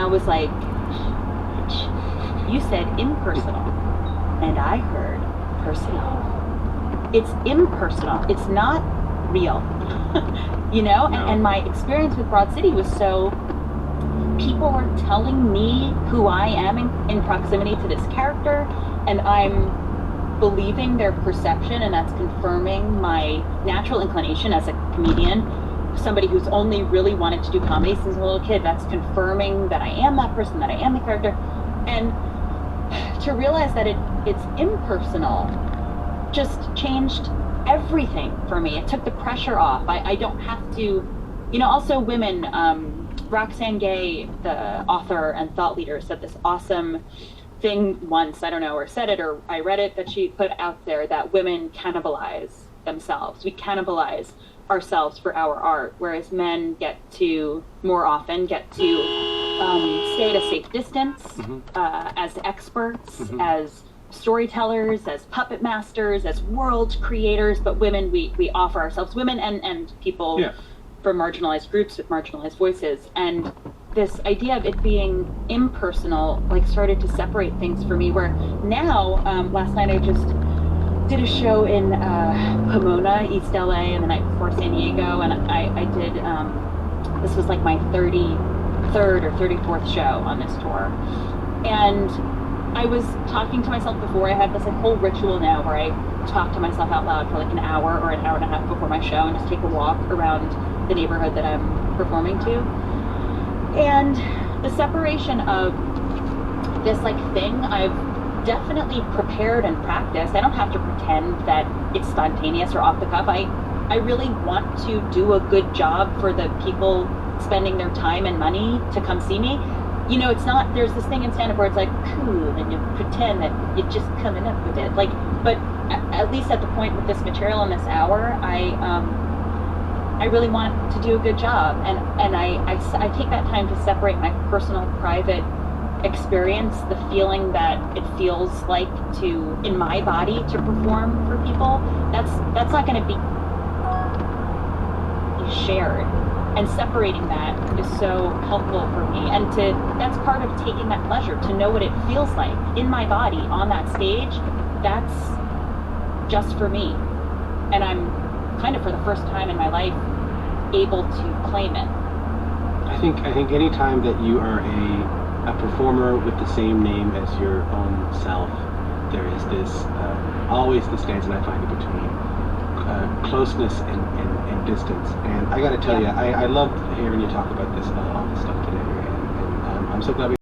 I was like, you said impersonal, and I heard personal. It's impersonal. It's not real. You know? No. And my experience with Broad City was so people are telling me who I am in proximity to this character, and I'm believing their perception, and that's confirming my natural inclination as a comedian, somebody who's only really wanted to do comedy since a little kid. That's confirming that I am that person, that I am the character. And to realize that it's impersonal just changed everything for me. It took the pressure off. I don't have to, also women, Roxane Gay, the author and thought leader, said this awesome thing once, I don't know, or said it, or I read it, that she put out there, that women cannibalize themselves. We cannibalize ourselves for our art, whereas men more often get to stay at a safe distance, as experts, as storytellers, as puppet masters, as world creators. But women, we offer ourselves, women and people from marginalized groups with marginalized voices. And this idea of it being impersonal started to separate things for me, where now, last night I just did a show in Pomona, East LA, and the night before San Diego, and I did, this was like my 33rd or 34th show on this tour. And I was talking to myself before. I have this whole ritual now where I talk to myself out loud for an hour or an hour and a half before my show, and just take a walk around the neighborhood that I'm performing to. And the separation of this thing, I've definitely prepared and practiced. I don't have to pretend that it's spontaneous or off the cuff. I really want to do a good job for the people spending their time and money to come see me. It's not, there's this thing in stand-up where it's cool, and you pretend that you're just coming up with it. But at least at the point with this material in this hour, I really want to do a good job. And I take that time to separate my personal, private experience, the feeling that it feels like in my body to perform for people. That's not going to be shared. And separating that is so helpful for me. And that's part of taking that pleasure, to know what it feels like in my body on that stage. That's just for me. And I'm kind of, for the first time in my life, able to claim it. I think any time that you are a performer with the same name as your own self, there is this always this dance, and I find it between closeness and distance. And I got to tell you, I loved hearing you talk about all this stuff today, and I'm so glad we